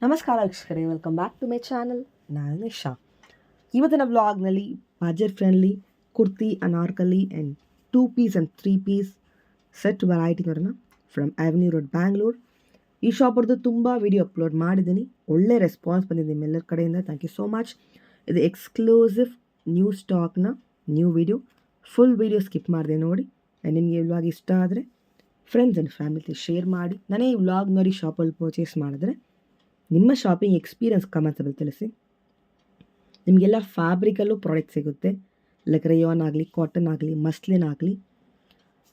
ನಮಸ್ಕಾರ ವೀಕ್ಷಕರೇ, welcome back to my channel. ನಾನು ನಿಶಾ. ಇವತ್ತಿನ ವ್ಲಾಗ್ನಲ್ಲಿ budget friendly kurti, anarkali and 2 piece and 3 piece set variety ನೋಡೋಣ. From avenue road, Bangalore. ಈ ಶಾಪರ್ದು ತುಂಬ ವಿಡಿಯೋ ಅಪ್ಲೋಡ್ ಮಾಡಿದ್ದೀನಿ. ಒಳ್ಳೆ ರೆಸ್ಪಾನ್ಸ್ ಬಂದಿದೆ ನಿಮ್ಮೆಲ್ಲರ ಕಡೆಯಿಂದ. Thank you so much. ಇದು ಎಕ್ಸ್ಕ್ಲೂಸಿವ್ ನ್ಯೂ ಸ್ಟಾಕ್ನ new video. Full video skip ಮಾಡಿದೆ ನೋಡಿ. ನಿಮಗೆ ಈ ವ್ಲಾಗ್ ಇಷ್ಟ ಆದರೆ ಫ್ರೆಂಡ್ಸ್ ಆ್ಯಂಡ್ ಫ್ಯಾಮಿಲಿ ಶೇರ್ ಮಾಡಿ. ನಾನೇ ಈ ವ್ಲಾಗ್ ನೋಡಿ ಶಾಪಲ್ಲಿ ಪರ್ಚೇಸ್ ಮಾಡಿದ್ರೆ ನಿಮ್ಮ ಶಾಪಿಂಗ್ ಎಕ್ಸ್ಪೀರಿಯನ್ಸ್ ಕಮೆಂಟ್ಸಲ್ಲಿ ತಿಳಿಸಿ. ನಿಮಗೆಲ್ಲ ಫ್ಯಾಬ್ರಿಕಲ್ಲೂ ಪ್ರಾಡಕ್ಟ್ ಸಿಗುತ್ತೆ. ಲೈಕ್ ರೇಯಾನ್ ಆಗಲಿ, ಕಾಟನ್ ಆಗಲಿ, ಮಸ್ಲಿನ್ ಆಗಲಿ,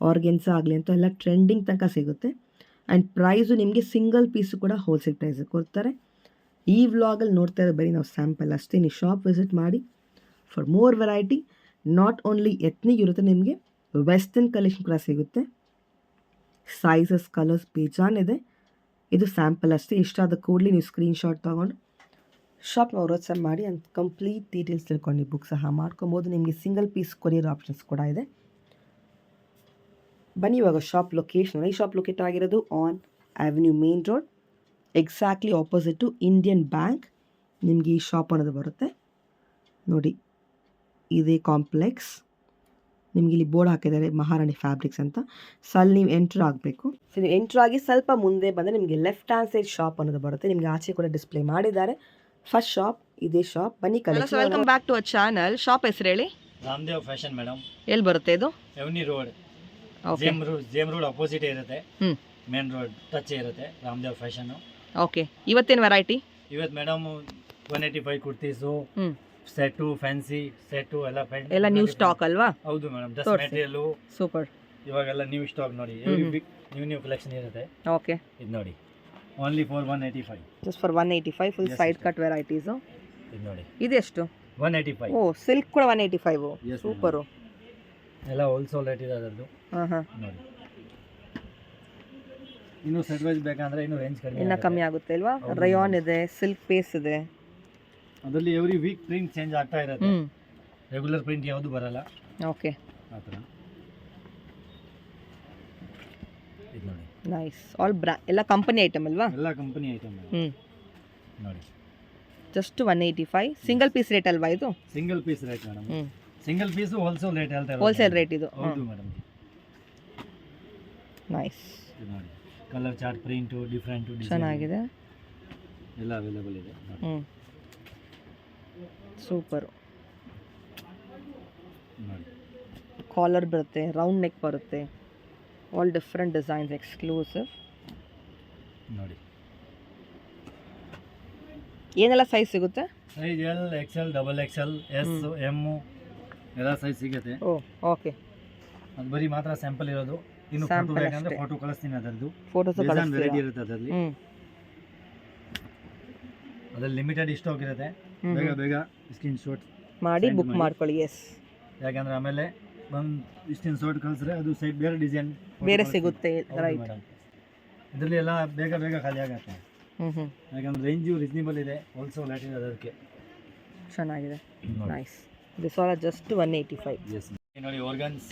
ಆರ್ಗೆನ್ಸಾ ಆಗಲಿ ಅಂತ ಎಲ್ಲ ಟ್ರೆಂಡಿಂಗ್ ತನಕ ಸಿಗುತ್ತೆ. ಆ್ಯಂಡ್ ಪ್ರೈಸು ನಿಮಗೆ ಸಿಂಗಲ್ ಪೀಸು ಕೂಡ ಹೋಲ್ಸೇಲ್ ಪ್ರೈಸಿಗೆ ಕೊಡ್ತಾರೆ. ಈ ವ್ಲಾಗಲ್ಲಿ ನೋಡ್ತಾ ಇರೋದು ಬರೀ ನಾವು ಸ್ಯಾಂಪಲ್ ಅಷ್ಟೇ. ನೀವು ಶಾಪ್ ವಿಸಿಟ್ ಮಾಡಿ for more variety. Not only ethnic ಇರುತ್ತೆ, ನಿಮಗೆ ವೆಸ್ಟರ್ನ್ ಕಲೆಕ್ಷನ್ ಕೂಡ ಸಿಗುತ್ತೆ. ಸೈಜಸ್, ಕಲರ್ಸ್ ಬೇಜಾನ್ ಇದೆ. ಇದು ಸ್ಯಾಂಪಲ್ ಅಷ್ಟೇ. ಇಷ್ಟ ಆದ ಕೂಡಲೇ ನೀವು ಸ್ಕ್ರೀನ್ಶಾಟ್ ತೊಗೊಂಡು ಶಾಪ್ನ ವಾಟ್ಸಪ್ ಮಾಡಿ ಅಂತ ಕಂಪ್ಲೀಟ್ ಡೀಟೇಲ್ಸ್ ತಿಳ್ಕೊಂಡು ನೀವು ಬುಕ್ ಸಹ ಮಾಡ್ಕೊಬೋದು. ನಿಮಗೆ ಸಿಂಗಲ್ ಪೀಸ್ ಕೊರಿಯರ್ ಆಪ್ಷನ್ಸ್ ಕೂಡ ಇದೆ. ಬನ್ನಿ ಇವಾಗ ಶಾಪ್ ಲೊಕೇಶನ್. ಈ ಶಾಪ್ ಲೊಕೇಟ್ ಆಗಿರೋದು on avenue main road, exactly ಆಪೋಸಿಟು Indian bank. ನಿಮಗೆ ಈ ಶಾಪ್ ಅನ್ನೋದು ಬರುತ್ತೆ ನೋಡಿ. ಇದೇ ಕಾಂಪ್ಲೆಕ್ಸ್. ನಿಮಗೆ ಇಲ್ಲಿ ಬೋರ್ಡ್ ಹಾಕಿದ್ದಾರೆ ಮಹಾರಾಣಿ ಫ್ಯಾಬ್ರಿಕ್ಸ್ ಅಂತ. ಸೊ ಅಲ್ಲಿ ನೀವು ಎಂಟ್ರ್ ಆಗಬೇಕು. ಸೊ ನೀವು ಎಂಟ್ರ್ ಆಗಿ ಸ್ವಲ್ಪ ಮುಂದೆ ಬಂದರೆ ನಿಮಗೆ ಲೆಫ್ಟ್ ಹ್ಯಾಂಡ್ ಸೈಡ್ ಶಾಪ್ ಅನ್ನೋದು ಬರುತ್ತೆ. ನಿಮಗೆ ಆಚೆ ಕೂಡ ಡಿಸ್ಪ್ಲೇ ಮಾಡಿದ್ದಾರೆ. ಫಸ್ಟ್ ಶಾಪ್ ಇದೇ ಶಾಪ್. ಬನ್ನಿ collection. Welcome back to our channel. Shop ಹೆಸರು ಹೇಳಿ. Ramdev fashion madam. ಎಲ್ಲಿ ಬರುತ್ತೆ ಇದು? ಎವ್ನಿ ರೋಡ್, ಜೇಮ್ ರೋಡ್ ಅಪೋಸಿಟ್ ಇರುತ್ತೆ. ಮೇನ್ ರೋಡ್ ಟಚ್ ಇರುತ್ತೆ ರಾಮದೇವ್ ಫ್ಯಾಷನ್. ಓಕೆ, ಇವತ್ತೇನು ವೆರೈಟಿ? ಇವತ್ತು madam 185 kurtis, set, fancy set ಎಲ್ಲ ನ್ಯೂ ಸ್ಟಾಕ್ ಅಲ್ವಾ? ಹೌದು ಮೇಡಮ್. Dress material super. ಇವಾಗೆಲ್ಲ ನ್ಯೂ ಸ್ಟಾಕ್ ನೋಡಿ. ನ್ಯೂ ಕಲೆಕ್ಷನ್ ಇರುತ್ತೆ. ಓಕೆ, ಇದು ನೋಡಿ. Only for 185. Just for 185 full side cut varieties. ಇದು ನೋಡಿ. ಇದೆಷ್ಟು? 185. ಓ, ಸಿಲ್ಕ್ ಕೂಡ 185. ಸೂಪರು. ಎಲ್ಲ ಹೋಲ್ಸೇಲ್ ರೇಟ್ ಇದೆ ಅದರದ್ದು. ನೋಡಿ. ಇನ್ನು ಸೆಟ್ ವೈಸ್ ಬೇಕಂದ್ರೆ ಇನ್ನು ರೇಂಜ್ ಕಮ್ಮಿ ಆಗುತ್ತೆ ಅಲ್ವಾ? ರಯಾನ್ ಇದೆ, ಸಿಲ್ಕ್ ಪೇಸ್ ಇದೆ. ಅದರಲ್ಲಿ ಎವ್ರಿ ವೀಕ್ ಪ್ರಿಂಟ್ ಚೇಂಜ್ ಆಗ್ತಾ ಇರುತ್ತೆ. ರೆಗ್ಯುಲರ್ ಪ್ರಿಂಟ್ ಯಾವುದು ಬರಲ್ಲ. ಓಕೆ, ಆ ಥರ. ಇದು ನೋಡಿ. ನೈಸ್. ಆಲ್ ಎಲ್ಲ ಕಂಪನಿ ಐಟಮ್ ಅಲ್ವಾ? ಎಲ್ಲ ಕಂಪನಿ ಐಟಮ್ ನೋಡಿ. ಜಸ್ಟ್ 185. ಸಿಂಗಲ್ ಪೀಸ್ ರೇಟ್ ಅಲ್ವಾ ಇದು? Single piece rate madam. Single piece wholesale rate ಹೇಳ್ತಾ ಇರೋದು. ಹೋಲ್ಸೇಲ್ ರೇಟ್ ಇದು. ಹೌದು ಮೇಡಮ್. ನೈಸ್. ನೋಡಿ. ಕಲರ್ ಚಾರ್ಟ್, ಪ್ರಿಂಟ್ ಡಿಫರೆಂಟ್ ಚೆನ್ನಾಗಿದೆ. ಎಲ್ಲ ಅವೈಲೇಬಲ್ ಇದೆ. ಸೂಪರ್. ನೋಡಿ. ಕಾಲರ್ ಬರುತ್ತೆ, ರೌಂಡ್ ನೆಕ್ ಬರುತ್ತೆ. All different designs, exclusive. ನೋಡಿ. ಏನೆಲ್ಲ ಸೈಜ್ ಸಿಗುತ್ತೆ? Size L, XL, double XL, S, M ಎಲ್ಲ ಸೈಜ್ ಸಿಗುತ್ತೆ. ಓ, ಓಕೆ. ಅದು ಬರೀ ಮಾತ್ರ ಸ್ಯಾಂಪಲ್ ಇರೋದು. ಇನ್ನು ಫೋಟೋ ಬೇಕಂದ್ರೆ ಫೋಟೋ ಕಳಿಸ್ತೀನಿ. ಅದರದ್ದು ಫೋಟೋಸ್ ವೆರೈಟಿ ಇರುತ್ತೆ ಅದರಲ್ಲಿ. ಅದ್ರಲ್ಲಿ ಲಿಮಿಟೆಡ್ ಸ್ಟಾಕ್ ಇರುತ್ತೆ. ಬೇಗ ಸ್ಕ್ರೀನ್ ಶಾಟ್ ಮಾಡಿ ಬುಕ್ ಮಾಡ್ಕೊಳ್ಳಿ. ಎಸ್, ಯಾಕಂದ್ರೆ ಆಮೇಲೆ ಒಂದು ಸ್ಕ್ರೀನ್ ಶಾಟ್ ಕಳಿಸಿದ್ರೆ ಅದು ಸೈಡ್ ಬೇರೆ ಡಿಸೈನ್ ಬೇರೆ ಸಿಗುತ್ತೆ. ರೈಟ್. ಇದರಲ್ಲಿ ಎಲ್ಲ ಬೇಗ ಖಾಲಿ ಆಗುತ್ತೆ. ಯಾಕಂದ್ರೆ ರೇಂಜು ರೀಸನೇಬಲ್ ಇದೆ, ಹೋಲ್ಸೇಲ್ ರೇಟ್ ಇದೆ ಅದಕ್ಕೆ. ಚೆನ್ನಾಗಿದೆ. Nice. This all just 185. Yes ನೋಡಿ. ಆರ್ಗನ್ಸ್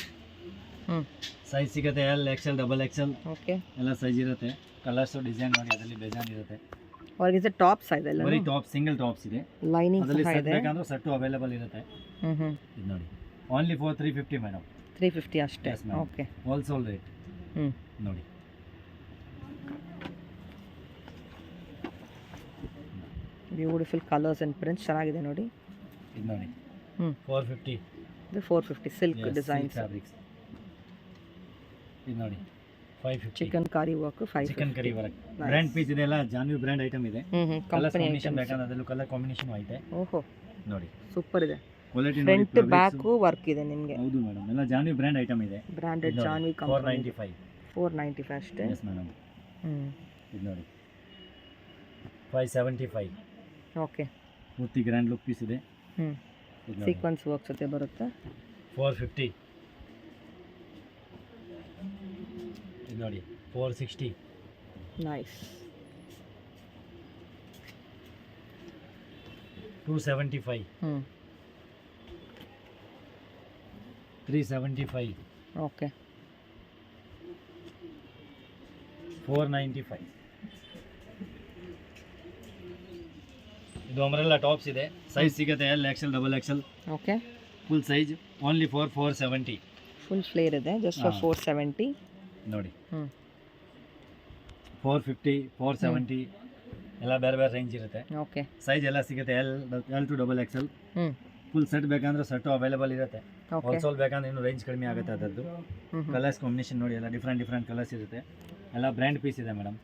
ಸೈಜ್ ಸಿಗುತ್ತೆ. L, XL, double XL. Okay, ಎಲ್ಲ ಸೈಜ್ ಇರುತ್ತೆ. ಕಲರ್ಸ್ ಡಿಸೈನ್ ನೋಡಿ ಅದರಲ್ಲಿ ಬೇಜಾನ್ ಇರುತ್ತೆ. ಆರ್ಗನ್ಸ್ ಟಾಪ್ ಸೈಜ್ ಅಲ್ಲ? ಬರೀ ಟಾಪ್, ಸಿಂಗಲ್ ಟಾಪ್ಸ್ ಇದೆ. ಲೈನಿಂಗ್ ಅದರಲ್ಲಿ ಸಹ ಸೆಟ್ ಇದೆ. ಬೇಕಂದ್ರೆ ಸೆಟ್ಟು ಅವೈಲೇಬಲ್ ಇರುತ್ತೆ. ಇದು ನೋಡಿ. Only for 350 madam. 350 ಅಷ್ಟೇ. Okay, wholesale rate. ನೋಡಿ. ಬ್ಯೂಟಿಫುಲ್ ಕಲರ್ಸ್ ಅಂಡ್ ಪ್ರಿಂಟ್ಸ್ ಚೆನ್ನಾಗಿದೆ ನೋಡಿ. ಇದು ನೋಡಿ. 450. ಇದು 450 ಸಿಲ್ಕ್ ಡಿಸೈನ್ಸ್ ಫ್ಯಾಬ್ರಿಕ್ಸ್. ಇದು ನೋಡಿ. 550. Chikankari work. 550. Chikankari work brand piece ಇದೆ. ಎಲ್ಲ ಜಾನ್ವಿ ಬ್ರ್ಯಾಂಡ್ ಐಟಮ್ ಇದೆ. ಕಲರ್ ಕಾಂಬಿನೇಷನ್ ಬೇಕಂದ್ರೆ ಅದರಲ್ಲೂ ಕಲರ್ ಕಾಂಬಿನೇಷನ್ ಐತೆ. ಓಹೋ, ನೋಡಿ. ಸೂಪರ್ ಇದೆ. ಕ್ವಾಲಿಟಿ ನೋಡಿ. ಫ್ರಂಟ್ ಬ್ಯಾಕ್ ವರ್ಕ್ ಇದೆ ನಿಮಗೆ. ಹೌದು ಮೇಡಮ್. ಎಲ್ಲ ಜಾನ್ವಿ ಬ್ರ್ಯಾಂಡ್ ಐಟಮ್ ಇದೆ. Branded Janvi company. 495. 495 ಅಷ್ಟೇ. Yes madam. ಇದು ನೋಡಿ. 575. ಓಕೆ, ಪೂರ್ತಿ ಗ್ರ್ಯಾಂಡ್ ಲುಕ್ ಪೀಸ್ ಇದೆ. ಸೀಕ್ವೆನ್ಸ್ ವರ್ಕ್ ಜೊತೆ ಬರುತ್ತೆ. 450. ಇದು ನೋಡಿ. 460. ನೈಸ್. 275. 375. ಓಕೆ. 495. ಇದು ಅಂಬ್ರೆಲ್ಲಾ ಟಾಪ್ಸ್ ಇದೆ. ಸೈಜ್ ಸಿಗುತ್ತೆ L XL double XL. Okay, full size only for 470. Full flare ಇದೆ, ಜಸ್ಟ್ ಫಾರ್ 470. ನೋಡಿ ಹ್ಞೂ 450 470 ಎಲ್ಲ ಬೇರೆ ಬೇರೆ ರೇಂಜ್ ಇರುತ್ತೆ. ಓಕೆ, ಸೈಜ್ ಎಲ್ಲ ಸಿಗುತ್ತೆ ಎಲ್ ಟು ಡಬಲ್ ಎಕ್ಸೆಲ್. ಹ್ಞೂ ಫುಲ್ ಸೆಟ್ ಬೇಕಂದ್ರೆ ಸೆಟ್ಟು ಅವೈಲೇಬಲ್ ಇರುತ್ತೆ. ಓಕೆ, ಹೋಲ್ಸೇಲ್ ಬೇಕಂದ್ರೆ ಇನ್ನೂ ರೇಂಜ್ ಕಡಿಮೆ ಆಗುತ್ತೆ ಅದರದ್ದು. ಕಲರ್ಸ್ ಕಾಂಬಿನೇಷನ್ ನೋಡಿ ಎಲ್ಲ ಡಿಫ್ರೆಂಟ್ ಕಲರ್ಸ್ ಇರುತ್ತೆ. ಎಲ್ಲ ಬ್ರ್ಯಾಂಡ್ ಪೀಸ್ ಇದೆ ಮೇಡಮ್.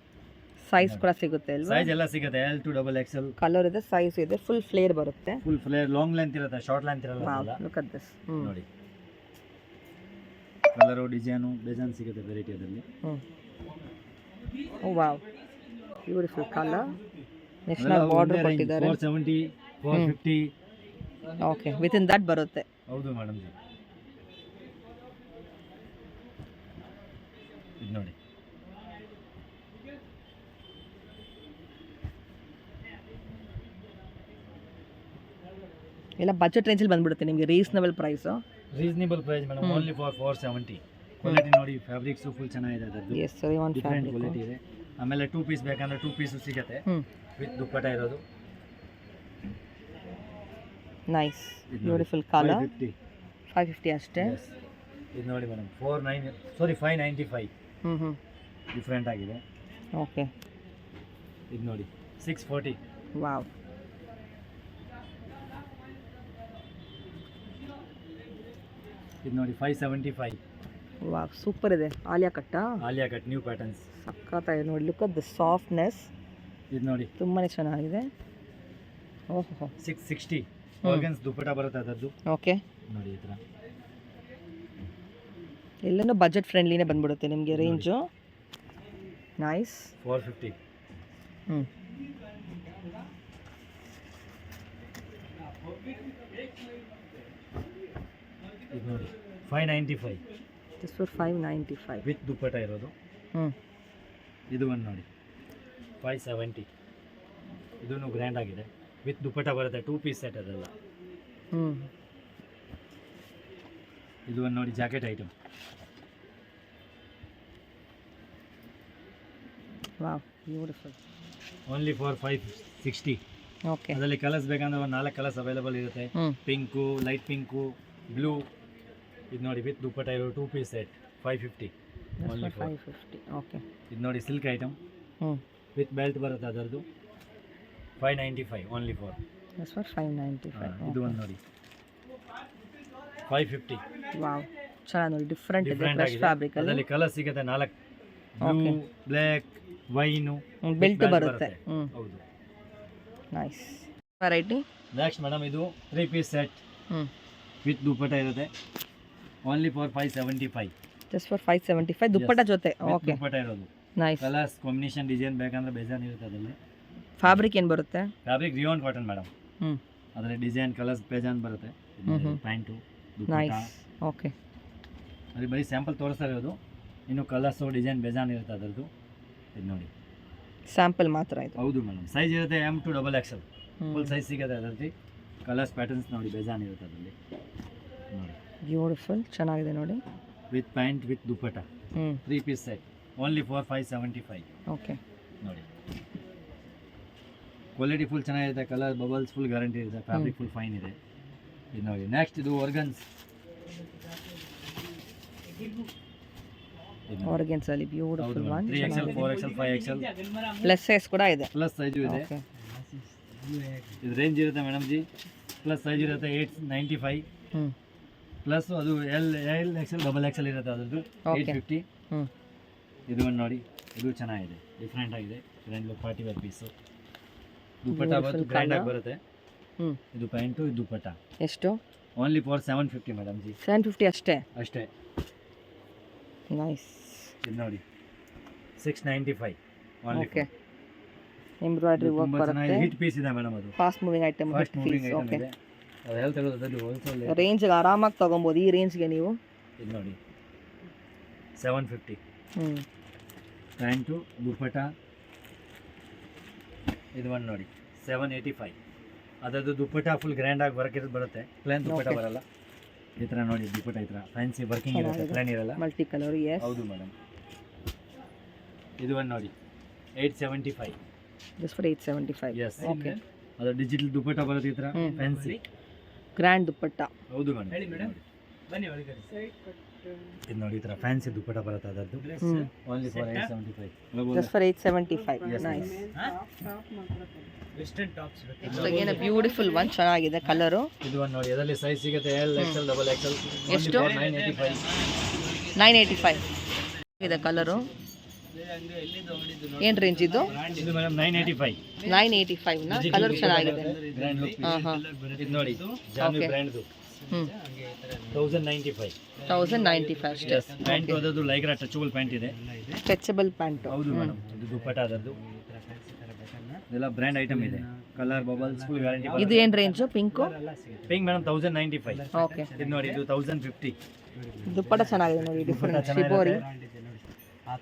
ಸೈಜ್ ಕೂಡ ಸಿಗುತ್ತೆ ಅಲ್ವಾ? ಸೈಜ್ ಎಲ್ಲ ಸಿಗುತ್ತೆ L to double XL. Colour ಇದೆ, ಸೈಜ್ ಇದೆ, ಫುಲ್ ಫ್ಲೇರ್ ಬರುತ್ತೆ. ಫುಲ್ ಫ್ಲೇರ್ ಲಾಂಗ್ ಲೆಂತ್ ಇರುತ್ತೆ, ಶಾರ್ಟ್ ಲೆಂತ್ ಇರಲ್ಲ. Look at this. ನೋಡಿ ಕಲರು ಡಿಸೈನ್ ಸಿಗುತ್ತೆ ವೆರೈಟಿ ಅದರಲ್ಲಿ. Oh wow, beautiful colour. Next ನಾವು ಬಾರ್ಡರ್ ಕೊಟ್ಟಿದ್ದಾರೆ. 470 450. ಓಕೆ, ವಿತ್ ಇನ್ ದಟ್ ಬರುತ್ತೆ. ಹೌದು ಮೇಡಮ್. ಇದು ನೋಡಿ ಎಲ್ಲ ಬಜೆಟ್ ರೇಂಜಲ್ಲಿ ಬಂದ್ಬಿಡುತ್ತೆ ನಿಮಗೆ, reasonable price. Reasonable price madam, only for 470. Quality ನೋಡಿ, ಫ್ಯಾಬ್ರಿಕ್ಸು ಫುಲ್ ಚೆನ್ನಾಗಿದೆ ಅದರದ್ದು. ಎಸ್ ಸರಿ, ಒಂದು ಡಿಫ್ರೆಂಟ್ ಕ್ವಾಲಿಟಿ ಇದೆ. ಆಮೇಲೆ 2 ಪೀಸ್ ಬೇಕಂದ್ರೆ 2 ಪೀಸು ಸಿಗುತ್ತೆ ವಿತ್ ದುಪ್ಪಟ್ಟ ಇರೋದು. Nice, beautiful colour. 550 ಅಷ್ಟೇ. ಇದು ನೋಡಿ ಮೇಡಮ್ 595. ಡಿಫ್ರೆಂಟ್ ಆಗಿದೆ. ಓಕೆ, ಇದು ನೋಡಿ 640. ವಾವ್, ಇದು ನೋಡಿ 575. ವಾವ್, ಸೂಪರ್ ಇದೆ. ಆಲಿಯಾ ಕಟ್ ನ್ಯೂ ಪ್ಯಾಟರ್ನ್ಸ್ ಸಖತ್ತಾಗಿದೆ ನೋಡಿ. Look at the softness. ಇದು ನೋಡಿ ತುಂಬಾ ಚೆನ್ನಾಗಿದೆ. ಓಹೋ, 660. ಆರ್ಗನ್ಸ್ ದುಪ್ಪಟ್ಟ ಬರುತ್ತೆ ಅದರದ್ದು. ಓಕೆ, ನೋಡಿ ಈ ಥರ ಎಲ್ಲನೂ ಬಜೆಟ್ ಫ್ರೆಂಡ್ಲಿನೇ ಬಂದ್ಬಿಡುತ್ತೆ ನಿಮಗೆ ರೇಂಜು. ನೈಸ್. 450. ಇದು ನೋಡಿ 595. ಜಸ್ಟ್ ಫಾರ್ 595 ವಿತ್ ದುಪ್ಪಟ್ಟ ಇರೋದು. ಇದು ಒಂದು ನೋಡಿ 570. ಇದೂ ಗ್ರ್ಯಾಂಡ್ ಆಗಿದೆ, ವಿತ್ ದುಪ್ಪಟ್ಟ ಬರುತ್ತೆ. 2 ಪೀಸ್ ಸೆಟ್ ಅದೆಲ್ಲ. ಇದು ಒಂದು ನೋಡಿ jacket item. Wow, beautiful. Only for 560. Okay, ಅದರಲ್ಲಿ ಕಲರ್ಸ್ ಬೇಕಂದ್ರೆ ಒಂದು 4 ಕಲರ್ಸ್ ಅವೈಲೇಬಲ್ ಇರುತ್ತೆ. Pink, light pink, blue. ಇದು ನೋಡಿ ವಿತ್ ದುಪ್ಪಟ್ಟ ಇರೋ 2 ಪೀಸ್ ಸೆಟ್ 550. ಓನ್ಲಿ 550. ಓಕೆ, ಇದು ನೋಡಿ ಸಿಲ್ಕ್ ಐಟಮ್ ವಿತ್ ಬೆಲ್ಟ್ ಬರುತ್ತೆ ಅದರದ್ದು. 595 ಓನ್ಲಿ ಫಾರ್. Just for 595. ಇದು ಒಂದು ನೋಡಿ 550. ವಾವ್, ಚೆನ್ನಾಗಿ ನೋಡಿ, ಡಿಫ್ರೆಂಟ್ ಇದೆ. ಫ್ರೆಶ್ ಫ್ಯಾಬ್ರಿಕ್ ಅಲ್ಲಿ ಅದರಲ್ಲಿ ಕಲರ್ ಸಿಗುತ್ತೆ 4. ಬ್ಲೂ, ಬ್ಲ್ಯಾಕ್, ವೈನು, ಬೆಲ್ಟ್ ಬರುತ್ತೆ. ಹೌದು, ನೈಸ್ ವೆರೈಟಿ. ನೆಕ್ಸ್ಟ್ ಮೇಡಮ್ ಇದು 3 ಪೀಸ್ ಸೆಟ್ ವಿತ್ ದುಪ್ಪಟ್ಟ ಇರುತ್ತೆ. Only for 575. ಜಸ್ಟ್ ಫಾರ್ 575 ದುಪ್ಪಟ್ಟ ಜೊತೆ. ಓಕೆ, ದುಪ್ಪಟ್ಟ ಇರೋದು. ನೈಸ್. ಕಲರ್ಸ್ ಕಾಂಬಿನೇಷನ್ ಡಿಸೈನ್ ಬೇಕಂದ್ರೆ ಬೇಜಾನ್ ಇರುತ್ತೆ ಅದರಲ್ಲಿ. ಫ್ಯಾಬ್ರಿಕ್ ಏನು ಬರುತ್ತೆ? Fabric rayon cotton madam. ಅದರಲ್ಲಿ ಡಿಸೈನ್ ಕಲರ್ಸ್ ಬೇಜಾನ್ ಬರುತ್ತೆ. ಪ್ಯಾಂಟು, ದುಪ್ಪಟ್ಟ. ಓಕೆ, ಅದು ಬರೀ ಸ್ಯಾಂಪಲ್ ತೋರಿಸ್ತಾ ಇರೋದು. ಇನ್ನು ಕಲರ್ಸು ಡಿಸೈನ್ ಬೇಜಾನ್ ಇರುತ್ತೆ ಅದರದ್ದು. ಇದು ನೋಡಿ ಸ್ಯಾಂಪಲ್ ಮಾತ್ರ ಇದು. ಹೌದು ಮೇಡಮ್. ಸೈಜ್ ಇರುತ್ತೆ M to double XL. Full size ಸಿಗುತ್ತೆ ಅದರಲ್ಲಿ. ಕಲರ್ಸ್ ಪ್ಯಾಟರ್ನ್ಸ್ ನೋಡಿ ಬೇಜಾನ್ ಇರುತ್ತೆ ಅದರಲ್ಲಿ. ನೋಡಿ ಬ್ಯೂಟಿಫುಲ್, ಚೆನ್ನಾಗಿದೆ ನೋಡಿ. With pant with dupatta 3 piece set only for 575. Okay, ನೋಡಿ ಕ್ವಾಲಿಟಿ ಫುಲ್ ಚೆನ್ನಾಗಿರುತ್ತೆ. ಕಲರ್ ಬಬಲ್ಸ್ ಫುಲ್ ಗ್ಯಾರಂಟಿ ಇರುತ್ತೆ. ಫ್ಯಾಬ್ರಿಕ್ ಫುಲ್ ಫೈನ್ ಇದೆ. ಇದು ನೋಡಿ ನೆಕ್ಸ್ಟ್ ಇದು ಆರ್ಗನ್ಸ್. ಆರ್ಗನ್ಸ್ ಅಲ್ಲಿ beautiful one. 3XL 4XL 5XL plus size ಕೂಡ ಇದೆ. ಪ್ಲಸ್ ಸೈಜು ಇದೆ. ಇದು ರೇಂಜ್ ಇರುತ್ತೆ ಮೇಡಮ್ ಜಿ. ಪ್ಲಸ್ ಸೈಜ್ ಇರುತ್ತೆ 895. ಪ್ಲಸ್ ಅದು XL ಡಬಲ್ XL ಇರುತ್ತೆ ಅದರದ್ದು 850. ಇದು ಒಂದು ನೋಡಿ, ಇದು ಚೆನ್ನಾಗಿದೆ, ಡಿಫ್ರೆಂಟ್ ಆಗಿದೆ. Grand look party wear piece. Dupatta ಬಂದು ಗ್ರ್ಯಾಂಡ್ ಆಗಿ ಬರುತ್ತೆ. ಇದು ಪ್ಯಾಂಟು, ಇದು ದುಪ್ಪಟ್ಟ. ಎಷ್ಟು? Only for 750 madam G. 750 ಅಷ್ಟೇ. ನೈಸ್. ಇದು ನೋಡಿ 695 ಓನ್ಲಿ. ಓಕೆ, ಎಂಬ್ರಾಯ್ಡರಿ ವರ್ಕ್ ಬರುತ್ತೆ. ಹಿಟ್ ಪೀಸ್ ಇದೆ ಮೇಡಮ್. ಅದು fast moving item. Fast moving item ಇದೆ. ಅದು ಎಲ್ಲಿ ತೆಗೆಯೋದು ಹೋಲ್ಸೇಲ್ ರೇಂಜ್ ಆರಾಮಾಗಿ ತಗೊಬೋದು ಈ ರೇಂಜ್ಗೆ ನೀವು. ಇದು ನೋಡಿ 750. ಪ್ಯಾಂಟು, ದುಪ್ಪಟ್ಟ. ಇದು ಒಂದು ನೋಡಿ 785. ಅದರದ್ದು ದುಪ್ಪಟ್ಟ ಫುಲ್ ಗ್ರ್ಯಾಂಡ್ ಆಗಿ ವರ್ಕ್ ಇರೋದು ಬರುತ್ತೆ. ಪ್ಲೇನ್ ದುಪ್ಪಟ್ಟ ಬರಲ್ಲ. ಈ ಥರ ನೋಡಿ ದುಪ್ಪಟ್ಟ ಈ ಥರ ಫ್ಯಾನ್ಸಿ ವರ್ಕಿಂಗ್ ಇರುತ್ತೆ, ಪ್ಲೇನ್ ಇರಲ್ಲ. Multi colour. ಎಸ್, ಹೌದು ಮೇಡಮ್. ಇದು ಒಂದು ನೋಡಿ 875. Just for 875. ಎಸ್. ಓಕೆ, ಅದು ಡಿಜಿಟಲ್ ದುಪ್ಪಟ್ಟ ಬರುತ್ತೆ ಈ ಥರ ಫ್ಯಾನ್ಸಿ. ಗ್ರ್ಯಾಂಡ್ ದುಪ್ಪಟ್ಟ. ಹೌದು ಮೇಡಮ್. ಇದು ನೋಡಿ ಈ ಥರ ಫ್ಯಾನ್ಸಿ ದುಪ್ಪಟ್ಟ ಬರುತ್ತೆ ಅದರದ್ದು. Only for 875. Just for 875. Nice. Again a beautiful one. ಚೆನ್ನಾಗಿದೆ ಕಲರು. ಇದು ಒಂದು ನೋಡಿ ಅದರಲ್ಲಿ ಸೈಜ್ ಸಿಗುತ್ತೆ ಎಲ್ ಎಕ್ಸೆಲ್ ಡಬಲ್ ಎಕ್ಸೆಲ್. ಎಷ್ಟು? 985 ಇದೆ ಕಲರು. ಏನು ರೇಂಜ್ ಇದು? ಇದು ಮೇಡಮ್ 985. 985 ನ ಕಲರ್ ಚೆನ್ನಾಗಿದೆ. Grand look. ಇದು ನೋಡಿ ಜಾನ್ವಿ ಬ್ರ್ಯಾಂಡ್ದು. 1095. 1095 ಅಷ್ಟೇ. ಪ್ಯಾಂಟ್ ಅದರದ್ದು ಲೈಕ್ರಾ ಟಚಬಲ್ ಪ್ಯಾಂಟ್ ಇದೆ. Touchable pant. ಹೌದು ಮೇಡಮ್. ಇದು ದುಪ್ಪಟ್ಟ ಅದರದ್ದು. ಇದೆಲ್ಲ ಬ್ರ್ಯಾಂಡ್ ಐಟಮ್ ಇದೆ. Colour bubbles full guarantee. ಇದು ಏನು range? Pink? Pink madam 1095. Okay. ಇದು ನೋಡಿ ಇದು 1050. ದುಪ್ಪಟ್ಟ ಚೆನ್ನಾಗಿದೆ ನೋಡಿ. Different shibori.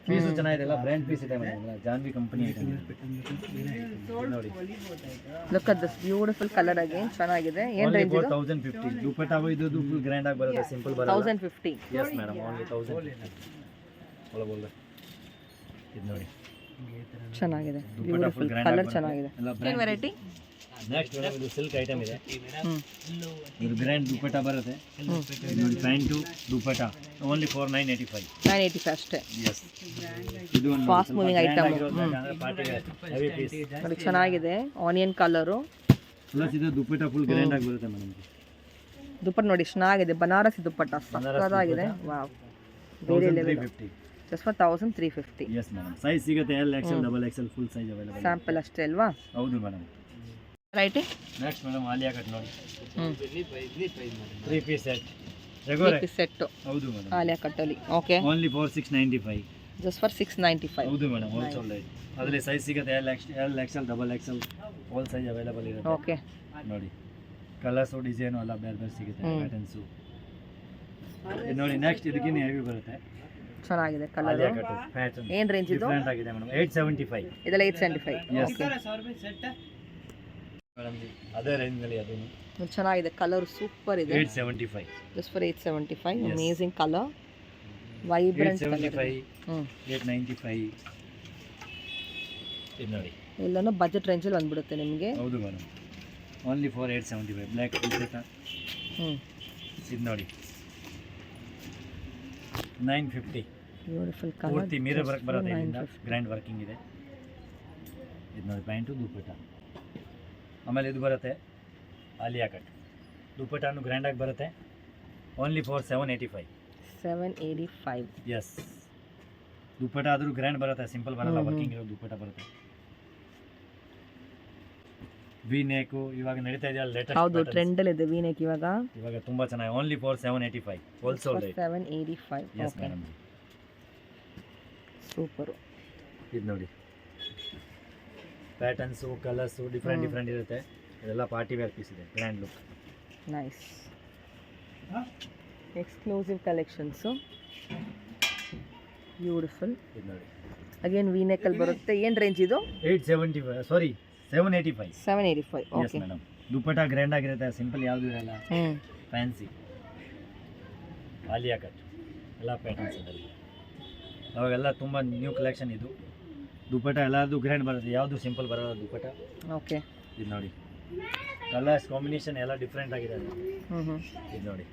ಪೀಸು ಚೆನ್ನಾಗಿದೆ. ಎಲ್ಲ ಬ್ರ್ಯಾಂಡ್ ಪೀಸ್ ಇದೆ ಮೇಡಮ್. ಜಾನ್ವಿ ಕಂಪನಿ ಐಟಮ್ ನೋಡಿ. Look at this beautiful colour again. ಚೆನ್ನಾಗಿದೆ. ಏನು ರೇಂಜ್ ಇದು? 1050. ದುಪ್ಪಟ್ಟ ಇದು ಫುಲ್ ಗ್ರ್ಯಾಂಡ್ ಆಗಿ ಬರುತ್ತೆ. ಸಿಂಪಲ್ ಬರುತ್ತೆ. 1050. Yes madam. ಓನ್ಲಿ 1000. ಒಳ ಬೋಲ್. ಇದು ನೋಡಿ ಚೆನ್ನಾಗಿದೆ. ಬ್ಯೂಟಿಫುಲ್ ಕಲರ್ ಚೆನ್ನಾಗಿದೆ. ಏನು ವೆರೈಟಿ? ನೆಕ್ಸ್ಟ್ ಮೇಡಮ್ ಇದು ಸಿಲ್ಕ್ ಐಟಮ್ ಇದೆ. ಇದು ಗ್ರ್ಯಾಂಡ್ ದುಪ್ಪಟ್ಟ ಬರುತ್ತೆ. ಇದು ನೋಡಿ ಪ್ಯಾಂಟು ದುಪ್ಪಟ್ಟ ಓನ್ಲಿ ಫಾರ್ 985. 985 ಅಷ್ಟೇ. ಯಸ್. ಇದು ಒಂದು fast moving item. Party heavy piece ನೋಡಿ ಚೆನ್ನಾಗಿದೆ. Onion colour. ಪ್ಲಸ್ ಇದು ದುಪ್ಪಟ್ಟ ಫುಲ್ ಗ್ರ್ಯಾಂಡ್ ಆಗಿ ಬರುತ್ತೆ ಮೇಡಮ್. ದುಪ್ಪಟ್ಟ ನೋಡಿ ಚೆನ್ನಾಗಿದೆ. ಬನಾರಸಿ ದುಪ್ಪಟ್ಟ ಸಕ್ಕತ್ತಾಗಿದೆ. ವಾವ್. ಬೇರೆ level. 350. Just for 1350. Yes madam. Size ಸಿಗುತ್ತೆ L XL double XL full size available. Sample ಅಷ್ಟೇ ಅಲ್ವಾ? ಹೌದು madam. Right. Next madam Alia cut ನೋಡಿ. 3 ಪೀಸ್ ಸೆಟ್. 3 piece set. ಹೌದು ಮೇಡಮ್. ಆಲಿಯಾ ಕಟ್ಟಲ್ಲಿ. Okay. Only for 695. Just for 695. ಹೌದು ಮೇಡಮ್. Wholesale rate. ಅದರಲ್ಲಿ ಸೈಜ್ ಸಿಗುತ್ತೆ L XL double XL all size available ಇರುತ್ತೆ. ಓಕೆ. ನೋಡಿ ಕಲರ್ಸು ಡಿಸೈನು ಎಲ್ಲ ಬೇರೆ ಬೇರೆ ಸಿಗುತ್ತೆ. ಪ್ಯಾಟರ್ನ್ಸು ಇದು ನೋಡಿ. ನೆಕ್ಸ್ಟ್ ಇದಕ್ಕಿಂತ ಹೆವಿ ಬರುತ್ತೆ. ಚೆನ್ನಾಗಿದೆ ಕಲರ್. Alia cut pattern. ಏನು ರೇಂಜ್ ಇದು? ಡಿಫರೆಂಟ್ ಆಗಿದೆ ಮೇಡಮ್. 875. ಇದೆಲ್ಲ 875. Okay madam. ಅದೇ ರೇಂಜ್ನಲ್ಲಿ ಅದನ್ನು ಚೆನ್ನಾಗಿದೆ. ಕಲರ್ ಸೂಪರ್ ಇದೆ. 875. Just for 875. Amazing colour. Vibrant colour. 895. ಇದು ನೋಡಿ ಎಲ್ಲನೂ ಬಜೆಟ್ ರೇಂಜಲ್ಲಿ ಬಂದ್ಬಿಡುತ್ತೆ ನಿಮಗೆ. ಹೌದು madam. Only for 875. Black t-shirt. ಇದು ನೋಡಿ 950. Beautiful colour. ಪೂರ್ತಿ ಮಿರರ್ ವರ್ಕ್ ಬರುತ್ತೆ. ಇದರಿಂದ ಗ್ರ್ಯಾಂಡ್ ವರ್ಕಿಂಗ್ ಇದೆ. ಇದು ನೋಡಿ ಪ್ಯಾಂಟು ದುಪ್ಪಟ್ಟ. ಆಮೇಲೆ ಇದು ಬರುತ್ತೆ ಆಲಿಯಾ ಕಟ್. ದುಪ್ಪಟ್ಟನು ಗ್ರ್ಯಾಂಡಾಗಿ ಬರುತ್ತೆ. Only for 785. 785. ಎಸ್. ದುಪ್ಪಟ್ಟ ಆದರೂ ಗ್ರ್ಯಾಂಡ್ ಬರುತ್ತೆ. ಸಿಂಪಲ್ ಬರಲ್ಲ. ವರ್ಕಿಂಗ್ ಇರೋ ದುಪ್ಪಟ್ಟ ಬರುತ್ತೆ. ವಿ ನೆಕ್ ಇವಾಗ ನಡೀತಾ ಇದೆಯಲ್ಲ ಲೇಟೆಸ್ಟ್. ಹೌದು ಟ್ರೆಂಡಲ್ಲಿ ಇದೆ ವಿ ನೆಕ್ ಇವಾಗ ತುಂಬಾ ಚೆನ್ನಾಗಿ. Only for 785. Wholesale rate. 785. Yes madam. Super. ಇದು ನೋಡಿ ಪ್ಯಾಟರ್ನ್ಸು ಕಲರ್ಸು ಡಿಫ್ರೆಂಟ್ ಇರುತ್ತೆ. ಇದೆಲ್ಲ ಪಾರ್ಟಿ ವೇರ್ ಪೀಸ್ ಇದೆ. Grand look. Nice. Exclusive collections. Beautiful. ಇದು ನೋಡಿ ಅಗೇನ್ ವಿ ನೆಕ್ಕಲ್ಲಿ ಬರುತ್ತೆ. ಏನು ರೇಂಜ್ ಇದು? 875. ಸಾರಿ 785. 785. Yes okay madam. ದುಪ್ಪಟ್ಟ ಗ್ರ್ಯಾಂಡ್ ಆಗಿರುತ್ತೆ. ಸಿಂಪಲ್ ಯಾವುದು ಇರಲ್ಲ. ಫ್ಯಾನ್ಸಿ ಆಲಿಯಾ ಕಟ್ ಎಲ್ಲ ಪ್ಯಾಟರ್ನ್ಸ್ ಇದರಲ್ಲಿ. ಅವಾಗೆಲ್ಲ ತುಂಬ ನ್ಯೂ ಕಲೆಕ್ಷನ್ ಇದು. ದುಪ್ಪಟ್ಟ ಎಲ್ಲದು ಗ್ರ್ಯಾಂಡ್ ಬರುತ್ತೆ. ಯಾವುದು ಸಿಂಪಲ್ ಬರಲ್ಲ ದುಪ್ಪಟ್ಟ. ಓಕೆ. ಇದು ನೋಡಿ ಕಲರ್ಸ್ ಕಾಂಬಿನೇಷನ್ ಎಲ್ಲ ಡಿಫ್ರೆಂಟ್ ಆಗಿದೆ. ಇದು ನೋಡಿ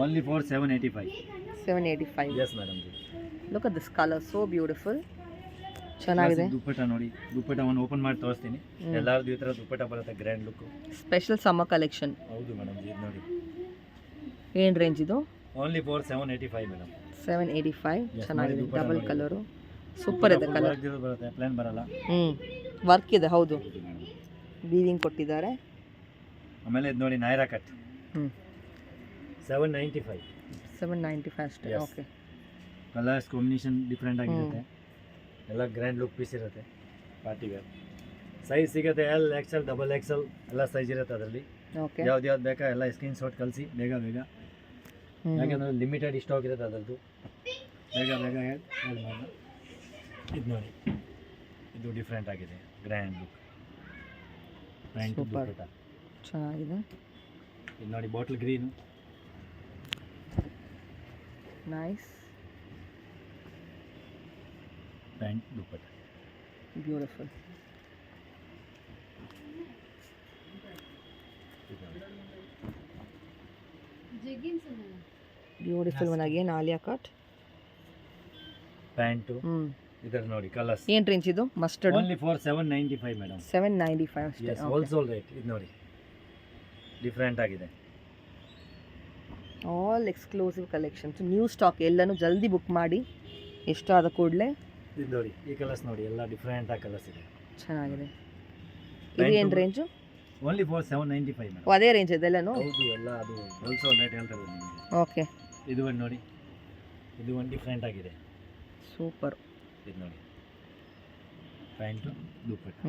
only for 785. 785. Yes madam. Look at this colour. So beautiful. ಚೆನ್ನಾಗಿದೆ. ದುಪ್ಪಟ್ಟ ನೋಡಿ. ದುಪ್ಪಟ್ಟ ಒಂದು ಓಪನ್ ಮಾಡಿ ತೋರಿಸ್ತೀನಿ. ಎಲ್ಲರದು ಈ ಥರ ದುಪ್ಪಟ್ಟ ಬರುತ್ತೆ. Grand look. Special summer collection. ಹೌದು ಮೇಡಮ್. ಇದು ನೋಡಿ ಏನು ರೇಂಜ್ ಇದು? Only for 785 madam. 785. ಚೆನ್ನಾಗಿದೆ. Double colour. ಸೂಪರ್ ಇದೆ ಕಲರ್. ಬರುತ್ತೆ. ಪ್ಲೇನ್ ಬರಲ್ಲ. ವರ್ಕ್ ಇದೆ. ಹೌದು ವೀವಿಂಗ್ ಕೊಟ್ಟಿದ್ದಾರೆ. ಆಮೇಲೆ ಇದು ನೋಡಿ ನೈರಾ ಕಟ್. 795. 795 ಅಷ್ಟೇ. ಓಕೆ. ಕಲರ್ಸ್ ಕಾಂಬಿನೇಷನ್ ಡಿಫ್ರೆಂಟ್ ಆಗಿರುತ್ತೆ. ಎಲ್ಲ ಗ್ರ್ಯಾಂಡ್ ಲುಕ್ ಪೀಸ್ ಇರುತ್ತೆ. Party wear. ಸೈಜ್ ಸಿಗುತ್ತೆ ಎಲ್ ಎಕ್ಸೆಲ್ ಡಬಲ್ ಎಕ್ಸೆಲ್ ಎಲ್ಲ ಸೈಜ್ ಇರುತ್ತೆ ಅದರಲ್ಲಿ. ಓಕೆ. ಯಾವ್ದು ಬೇಕಾ ಎಲ್ಲ ಸ್ಕ್ರೀನ್ ಶಾಟ್ ಕಳಿಸಿ ಬೇಗ ಯಾಕೆಂದರೆ ಲಿಮಿಟೆಡ್ ಸ್ಟಾಕ್ ಇರುತ್ತೆ ಅದರದ್ದು. ಬೇಗ ಹೇಳಿ ಮಾಡಿ. ಇದು ನೋಡಿ ಇದು ಡಿಫ್ರೆಂಟ್ ಆಗಿದೆ. Grand look. ಪ್ಯಾಂಟ್ ದುಪ್ಪಟ್ಟ ಚೆನ್ನಾಗಿದೆ. ಇದು ನೋಡಿ bottle green. Nice. Pant dupatta. Beautiful. Beautiful one again Alia cut. Pant ಇದರ ನೋಡಿ ಕಲರ್ಸ್. ಏನು ರೇಂಜ್ ಇದು? Mustard only for 795 madam. 795 ಅಷ್ಟೇ. Yes, wholesale rate. ಇದು ನೋಡಿ ಡಿಫ್ರೆಂಟ್ ಆಗಿದೆ. All exclusive collections, new stock, ಎಲ್ಲನೂ ಜಲ್ದಿ ಬುಕ್ ಮಾಡಿ, ಇಷ್ಟ ಆದ ಕೂಡಲೇ. ಇದು ನೋಡಿ ಈ ಕಲರ್ಸ್ ನೋಡಿ, ಎಲ್ಲ ಡಿಫ್ರೆಂಟ್ ಆಗಿ ಕಲರ್ಸ್ ಇದೆ, ಚೆನ್ನಾಗಿದೆ. ಇದು ಏನು ರೇಂಜು? Only for 795 madam. ಅದೇ ರೇಂಜ್ ಇದೆಲ್ಲನೂ? ಹೌದು, ಎಲ್ಲ ಅದು ಹೋಲ್ಸೇಲ್ ರೇಟ್ ಹೇಳ್ತಾರೆ ನಿಮಗೆ. ಓಕೆ. ಇದು ಒಂದು ನೋಡಿ, ಇದು ಒಂದು ಡಿಫ್ರೆಂಟ್ ಆಗಿದೆ. ಸೂಪರ್. ಇದು ನೋಡಿ ಪ್ಯಾಂಟು ದುಪ್ಪಟ್ಟು.